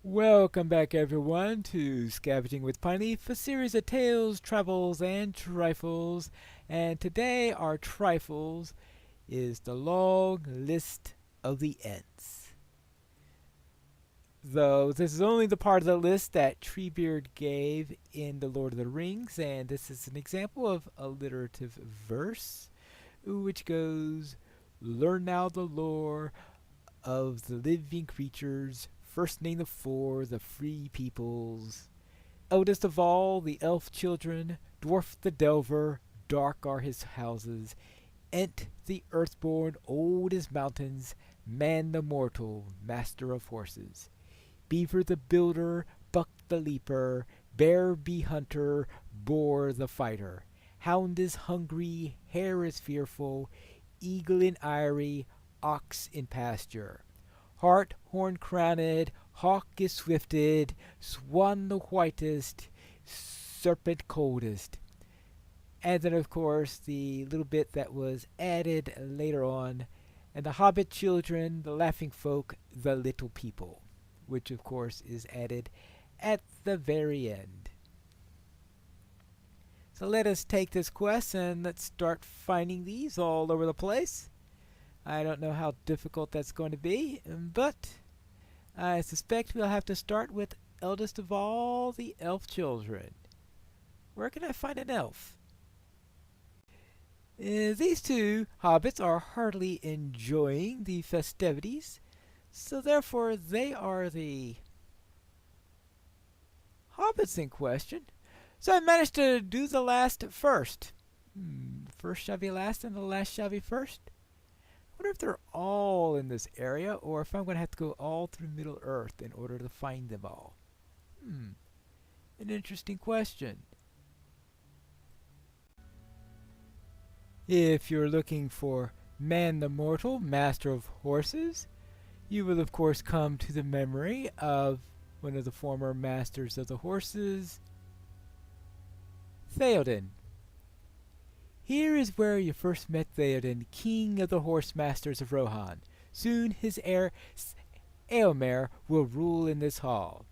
Welcome back, everyone, to Scavenging with Pineleaf, a series of tales, travels, and trifles. And today, our trifles is the long list of the Ents. Though this is only the part of the list that Treebeard gave in The Lord of the Rings, and this is an example of alliterative verse, which goes, "Learn now the lore of the living creatures. First name the four, the free peoples. Eldest of all, the elf children. Dwarf the delver, dark are his houses. Ent the earthborn, old as mountains. Man the mortal, master of horses. Beaver the builder, buck the leaper. Bear be hunter, boar the fighter. Hound is hungry, hare is fearful. Eagle in eyrie, ox in pasture. Hart horn-crowned, hawk is swifted, swan the whitest, serpent coldest." And then, of course, the little bit that was added later on, "And the hobbit children, the laughing folk, the little people," which, of course, is added at the very end. So let us take this quest and let's start finding these all over the place. I don't know how difficult that's going to be, but I suspect we'll have to start with eldest of all the elf children. Where can I find an elf? These two hobbits are heartily enjoying the festivities, so therefore they are the hobbits in question. So I managed to do the last first. First shall be last and the last shall be first. I wonder if they're all in this area, or if I'm going to have to go all through Middle Earth in order to find them all. An interesting question. If you're looking for Man the Mortal, Master of Horses, you will of course come to the memory of one of the former Masters of the Horses, Theoden. Here is where you first met Theoden, king of the horse masters of Rohan. Soon his heir, Eomer, will rule in this hall.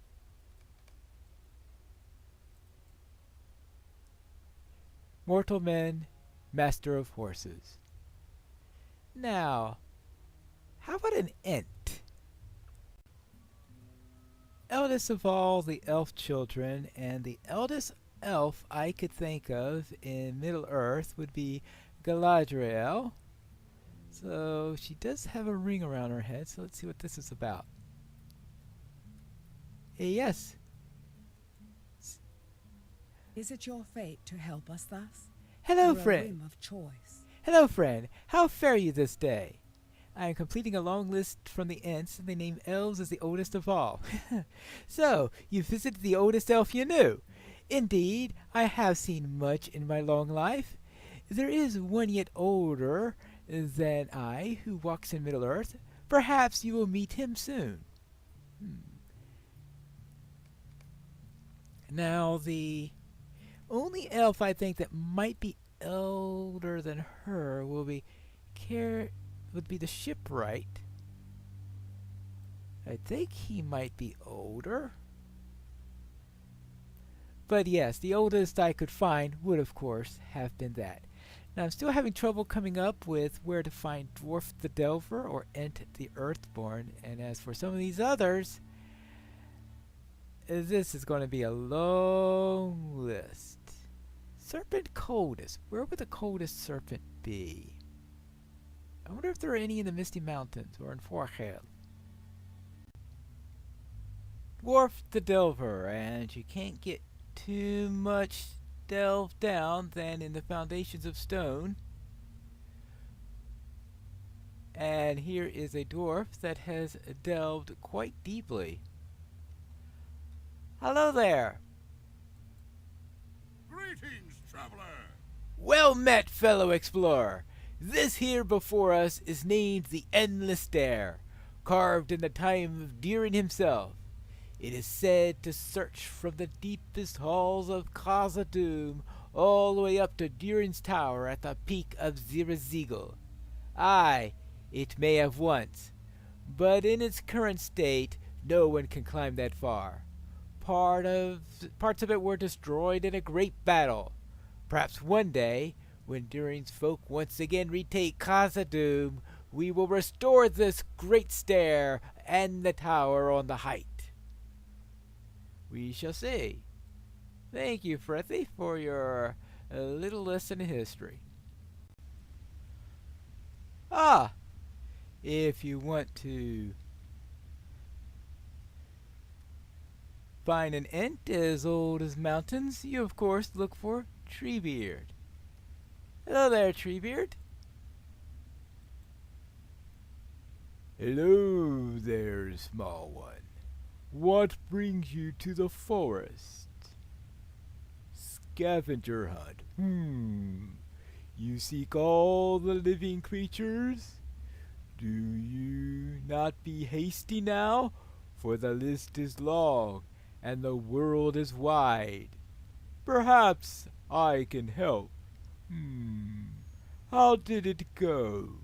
Mortal men, master of horses. Now, how about an Ent? Eldest of all the elf children, and the eldest elf I could think of in Middle Earth would be Galadriel. So she does have a ring around her head, so let's see what this is about. Yes. Is it your fate to help us thus? Hello, Or a friend. whim of choice? Hello, friend. How fare you this day? I am completing a long list from the Ents, and they name elves as the oldest of all. So, you visited the oldest elf you knew. Indeed, I have seen much in my long life. There is one yet older than I who walks in Middle-earth. Perhaps you will meet him soon. Now, the only elf I think that might be older than her would be the shipwright. I think he might be older. But yes, the oldest I could find would, of course, have been that. Now, I'm still having trouble coming up with where to find Dwarf the Delver or Ent the Earthborn. And as for some of these others, this is going to be a long list. Serpent coldest. Where would the coldest serpent be? I wonder if there are any in the Misty Mountains or in Forchel. Dwarf the Delver, and you can't get too much delved down than in the foundations of stone. And here is a dwarf that has delved quite deeply. Hello there. Greetings, traveler. Well met, fellow explorer. This here before us is named the Endless Stair, carved in the time of Durin himself. It is said to search from the deepest halls of Khazad-dûm all the way up to Durin's tower at the peak of Zirazigel. Aye, it may have once, but in its current state No one can climb that far. Parts of it were destroyed in a great battle. Perhaps one day, when Durin's folk once again retake Khazad-dûm, we will restore this great stair and the tower on the height. We shall see. Thank you, Frethy, for your little lesson in history. Ah, if you want to find an Ent as old as mountains, you of course look for Treebeard. Hello there, Treebeard. Hello there, small one. What brings you to the forest? Scavenger hunt. You seek all the living creatures? Do you not be hasty now? For the list is long, and the world is wide. Perhaps I can help. How did it go?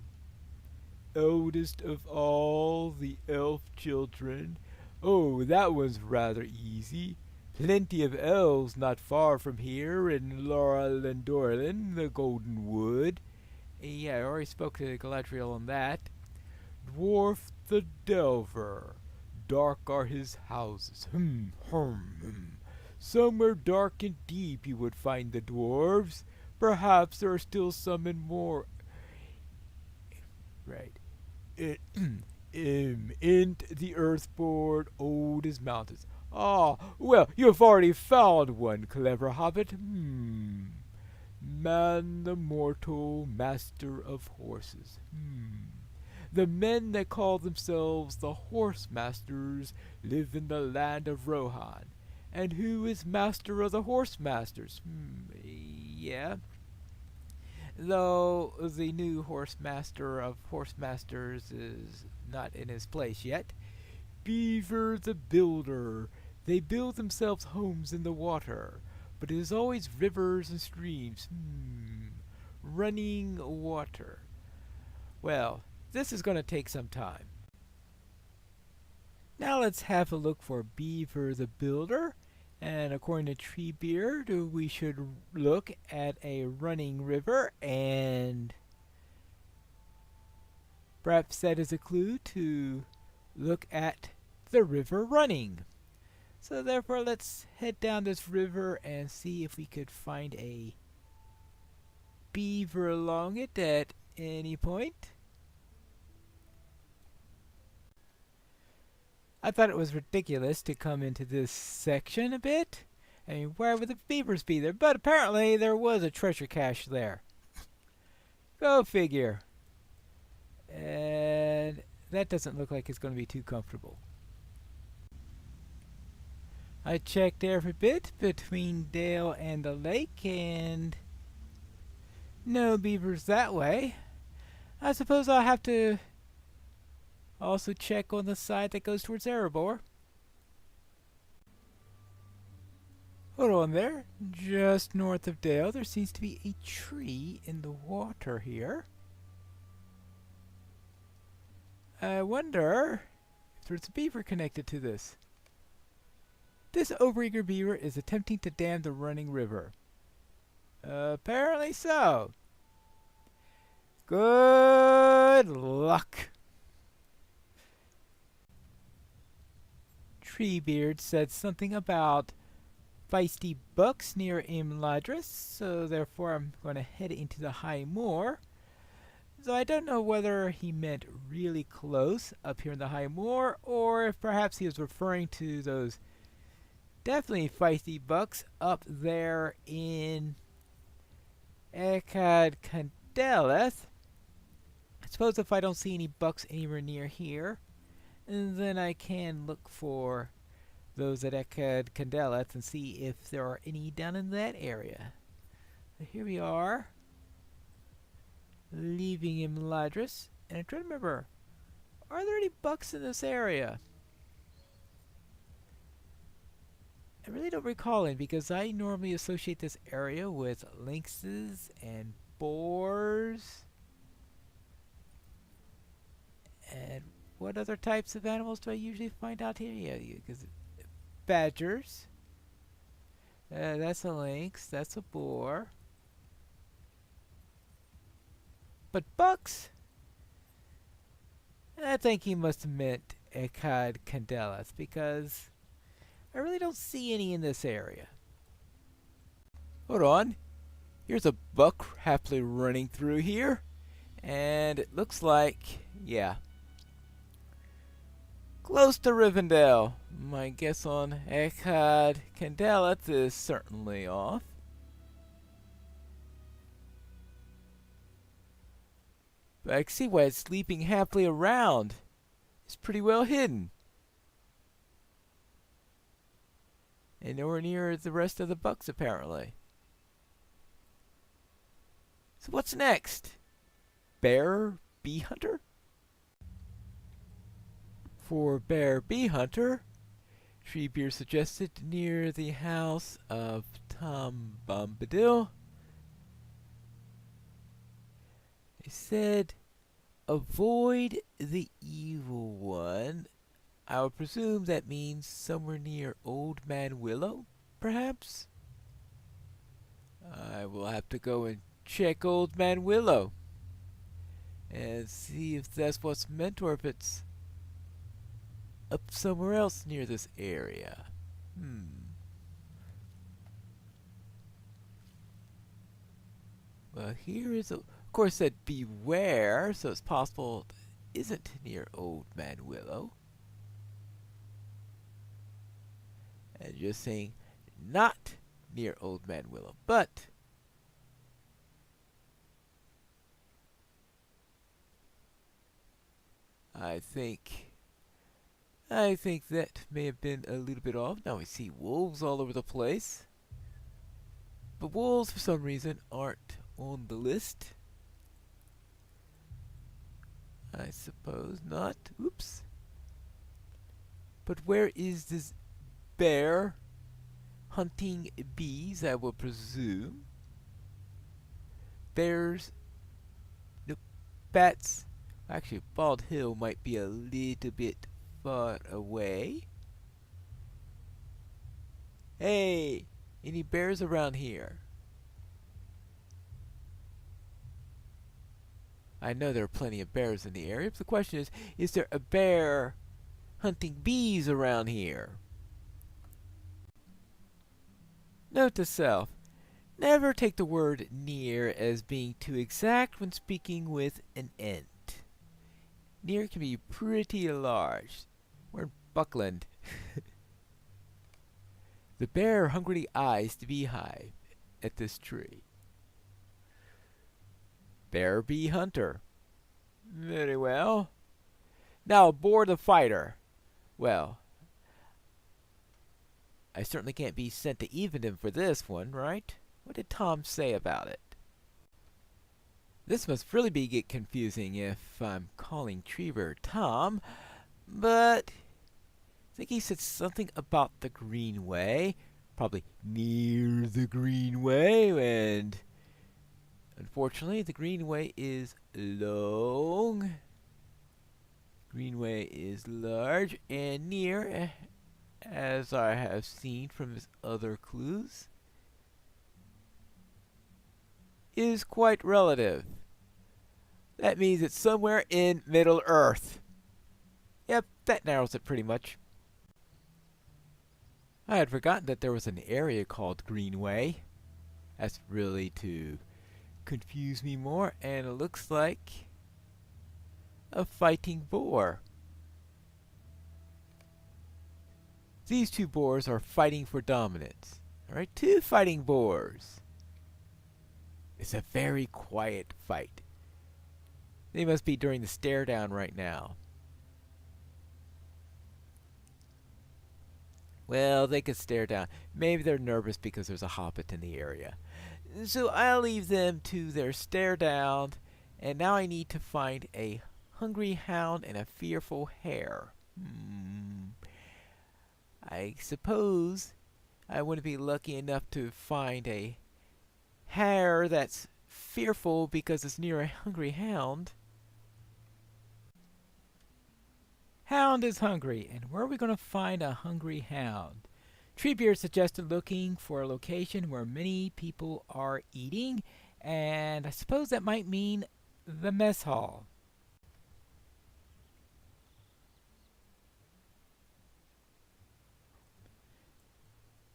Eldest of all the elf children. Oh, that was rather easy. Plenty of elves not far from here in Lorelin, the Golden Wood. Yeah, I already spoke to Galadriel on that. Dwarf the Delver. Dark are his houses. Somewhere dark and deep you would find the dwarves. Perhaps there are still some in more. Right. Int the earthboard, old as mountains. Ah, well, you have already found one, clever hobbit. Man the mortal, master of horses. The men that call themselves the horse masters live in the land of Rohan. And who is master of the horse masters? Yeah. Though the new horse master of horse masters is not in his place yet. Beaver the builder. They build themselves homes in the water, but it is always rivers and streams. Running water. Well, this is going to take some time. Now let's have a look for Beaver the builder. And according to Treebeard, we should look at a running river, and perhaps that is a clue to look at the river running. So therefore, let's head down this river and see if we could find a beaver along it at any point. I thought it was ridiculous to come into this section a bit. I mean, where would the beavers be there? But apparently there was a treasure cache there. Go figure. And that doesn't look like it's going to be too comfortable. I checked every bit between Dale and the lake, and no beavers that way. I suppose I'll have to also check on the side that goes towards Erebor. Hold on there. Just north of Dale, there seems to be a tree in the water here. I wonder if there's a beaver connected to this. This overeager beaver is attempting to dam the running river. Apparently so. Good luck. Treebeard said something about feisty bucks near Imladris, so therefore I'm going to head into the high moor. So I don't know whether he meant really close up here in the high moor, or if perhaps he was referring to those definitely feisty bucks up there in Ekad Candeleth. I suppose if I don't see any bucks anywhere near here, and then I can look for those at Ekad Candeleth and see if there are any down in that area. So here we are, leaving Imladris, and I'm trying to remember, are there any bucks in this area? I really don't recall it, because I normally associate this area with lynxes and boars and what other types of animals do I usually find out here? Yeah, because badgers. That's a lynx. That's a boar. But bucks? I think he must have meant Echad candelas because I really don't see any in this area. Hold on. Here's a buck happily running through here. And it looks like, yeah, close to Rivendell. My guess on Echad candelas is certainly off. But I can see why it's sleeping happily around. It's pretty well hidden. And nowhere near the rest of the bucks, apparently. So what's next? Bear Bee Hunter? For Bear Bee Hunter, Treebeard suggested near the house of Tom Bombadil. He said, avoid the evil one. I would presume that means somewhere near Old Man Willow, perhaps? I will have to go and check Old Man Willow and see if that's what's meant or if it's up somewhere else near this area. Well, here is of course said beware, so it's possible it isn't near Old Man Willow. And just saying not near Old Man Willow, but I think that may have been a little bit off. Now we see wolves all over the place. But wolves, for some reason, aren't on the list. I suppose not. Oops. But where is this bear hunting bees, I will presume? Bears. Nope. Bats. Actually, Bald Hill might be a little bit far away. Hey! Any bears around here? I know there are plenty of bears in the area, but the question is there a bear hunting bees around here? Note to self, never take the word near as being too exact when speaking with an Ent. Near can be pretty large. We're in Buckland. The bear hungrily eyes the beehive at this tree. Bear Bee Hunter. Very well. Now aboard the fighter. Well, I certainly can't be sent to Eventon for this one, right? What did Tom say about it? This must really get confusing if I'm calling Treebeard Tom, but I think he said something about the Greenway, probably near the Greenway, and unfortunately the Greenway is long, Greenway is large, and near, as I have seen from his other clues, is quite relative. That means it's somewhere in Middle Earth. Yep, that narrows it pretty much. I had forgotten that there was an area called Greenway. That's really to confuse me more, and it looks like a fighting boar. These two boars are fighting for dominance. Alright, two fighting boars. It's a very quiet fight. They must be during the stare down right now. Well, they could stare down. Maybe they're nervous because there's a hobbit in the area. So I'll leave them to their stare down. And now I need to find a hungry hound and a fearful hare. I suppose I wouldn't be lucky enough to find a hare that's fearful because it's near a hungry hound. Hound is hungry, and where are we going to find a hungry hound? Treebeard suggested looking for a location where many people are eating, and I suppose that might mean the mess hall.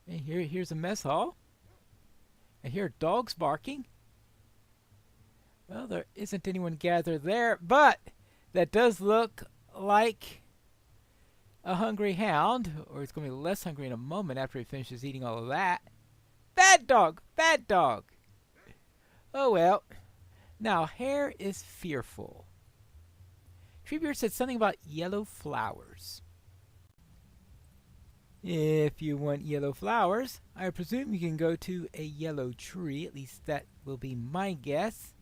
And here's a mess hall. I hear dogs barking. Well, there isn't anyone gathered there, but that does look like a hungry hound, or it's going to be less hungry in a moment after he finishes eating all of that. Bad dog! Bad dog! Oh well. Now, Hare is fearful. Treebeard said something about yellow flowers. If you want yellow flowers, I presume you can go to a yellow tree. At least that will be my guess.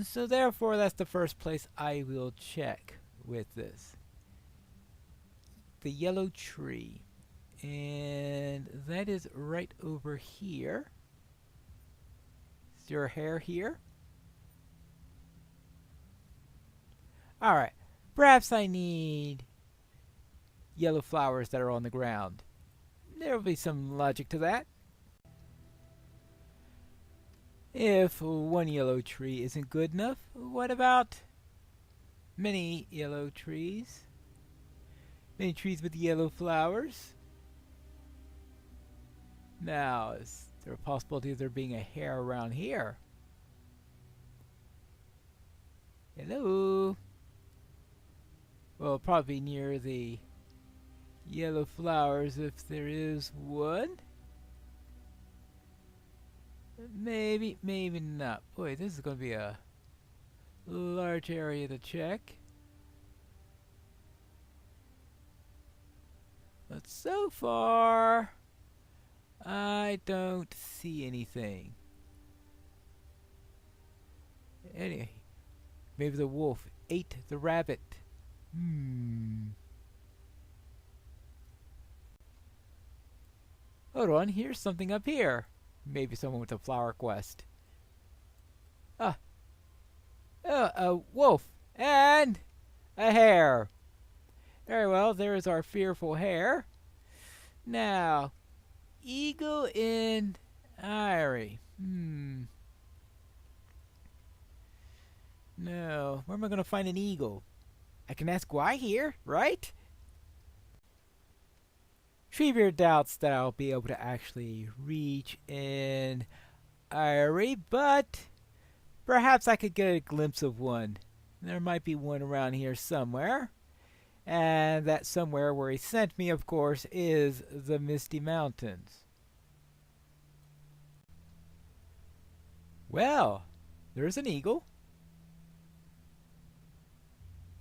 So therefore, that's the first place I will check with this. The yellow tree. And that is right over here. Is your hair here? Alright. Perhaps I need yellow flowers that are on the ground. There will be some logic to that. If one yellow tree isn't good enough, what about many yellow trees? Many trees with yellow flowers? Now, is there a possibility of there being a hare around here? Hello? Well, probably near the yellow flowers if there is one. Maybe, maybe not. Boy, this is going to be a large area to check. But so far, I don't see anything. Anyway, maybe the wolf ate the rabbit. Hold on, here's something up here. Maybe someone with a flower quest. A wolf and a hare. Very well, there is our fearful hare. Now, eagle in eyrie. No, where am I going to find an eagle? I can ask why here, right? Treebeard doubts that I'll be able to actually reach in eyrie, but perhaps I could get a glimpse of one. There might be one around here somewhere. And that somewhere where he sent me, of course, is the Misty Mountains. Well, there's an eagle.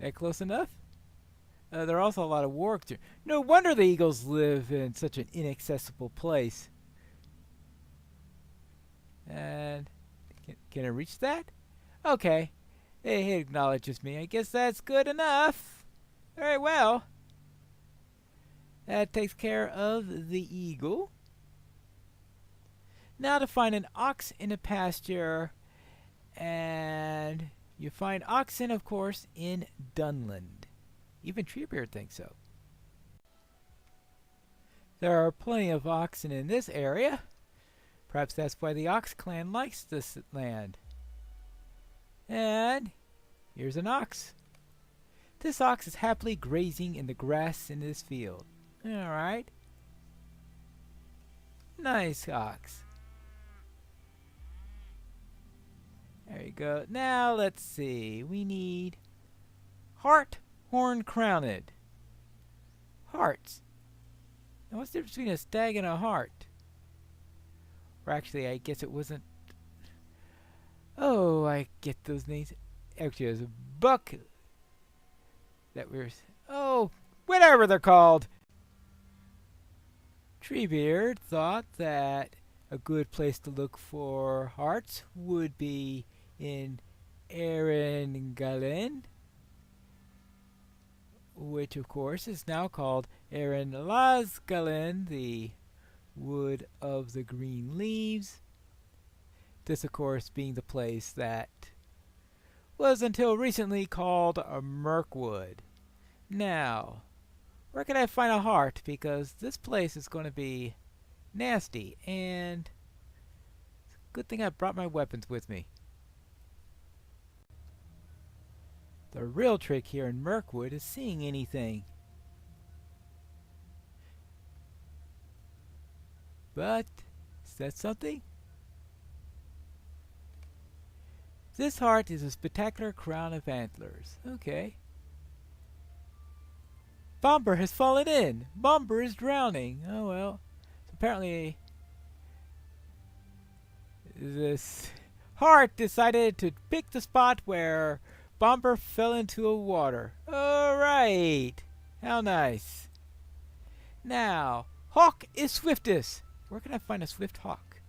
That close enough? There are also a lot of wargs here. No wonder the eagles live in such an inaccessible place. And can I reach that? Okay. He acknowledges me. I guess that's good enough. Very well. That takes care of the eagle. Now to find an ox in a pasture. And you find oxen, of course, in Dunland. Even Treebeard thinks so. There are plenty of oxen in this area. Perhaps that's why the Ox clan likes this land. And here's an ox. This ox is happily grazing in the grass in this field. Alright. Nice ox. There you go. Now let's see. We need heart, horn, crowned. Hearts. Now what's the difference between a stag and a hart? Or actually, I guess it wasn't. Oh, I get those names. Actually, it was a buck. That we're. Oh, whatever they're called. Treebeard thought that a good place to look for hearts would be in Aran, which of course is now called Aran, the wood of the green leaves. This of course being the place that was until recently called a Mirkwood. Now, where can I find a heart? Because this place is going to be nasty, and good thing I brought my weapons with me. The real trick here in Mirkwood is seeing anything. But, is that something? This heart is a spectacular crown of antlers. Okay. Bomber has fallen in. Bomber is drowning. Oh well. Apparently, this heart decided to pick the spot where Bomber fell into a water. Alright. How nice. Now, Hawk is swiftest. Where can I find a swift hawk?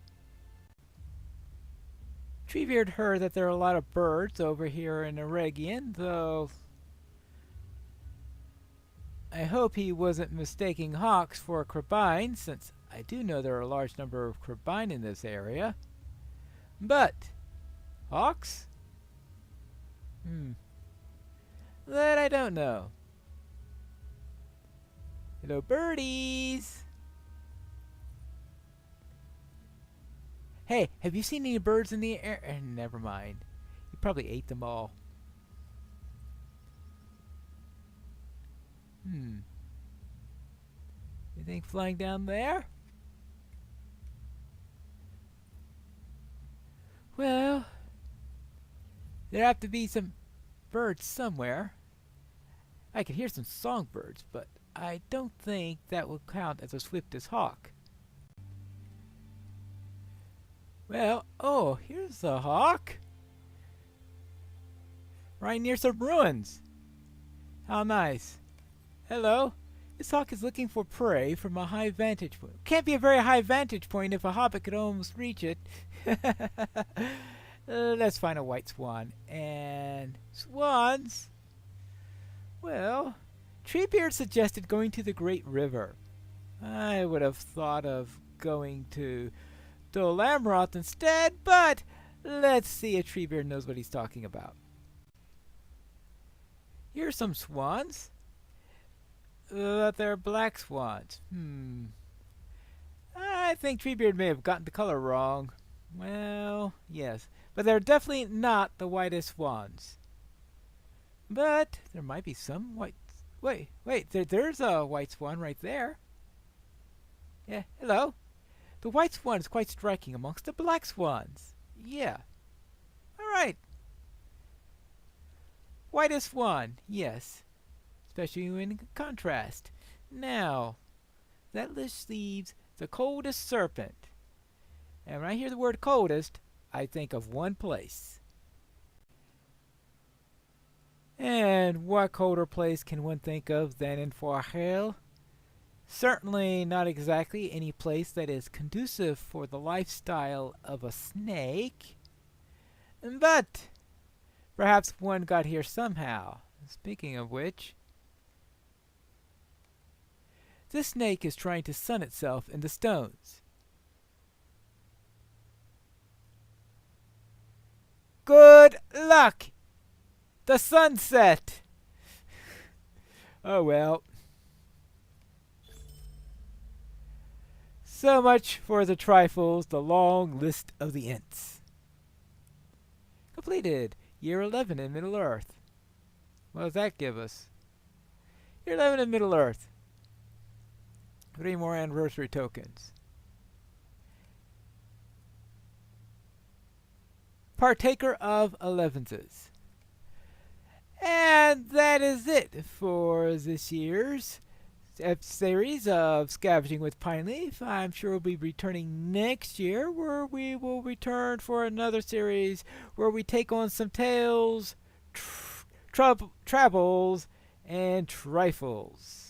Treebeard heard that there are a lot of birds over here in Oregano, though I hope he wasn't mistaking hawks for crabine, since I do know there are a large number of crabine in this area. But, hawks? That I don't know. Hello, birdies! Hey, have you seen any birds in the air? Never mind. You probably ate them all. Anything flying down there? Well, there have to be some birds somewhere. I can hear some songbirds, but I don't think that will count as a swiftest hawk. Well, oh, here's a hawk. Right near some ruins. How nice. Hello. This hawk is looking for prey from a high vantage point. Can't be a very high vantage point if a hobbit could almost reach it. Let's find a white swan. And swans? Well, Treebeard suggested going to the Great River. I would have thought of going to Dol Amroth instead, but let's see if Treebeard knows what he's talking about. Here's some swans. They're black swans. I think Treebeard may have gotten the color wrong. Well, yes. But they're definitely not the whitest swans. But there might be some white... Wait, there's a white swan right there. Yeah, hello. The white swan is quite striking amongst the black swans. Yeah. Alright. Whitest swan, yes. Especially in contrast. Now, that list leaves the coldest serpent. And when I hear the word coldest, I think of one place. And what colder place can one think of than in Forhale? Certainly not exactly any place that is conducive for the lifestyle of a snake. But perhaps one got here somehow. Speaking of which, this snake is trying to sun itself in the stones. Good luck! The sunset! Oh well. So much for the trifles, the long list of the Ents. Completed. Year 11 in Middle-earth. What does that give us? Year 11 in Middle-earth. 3 more anniversary tokens. Partaker of 11s. And that is it for this year's series of Scavenging with Pineleaf. I'm sure we'll be returning next year, where we will return for another series where we take on some tales, troubles, and trifles.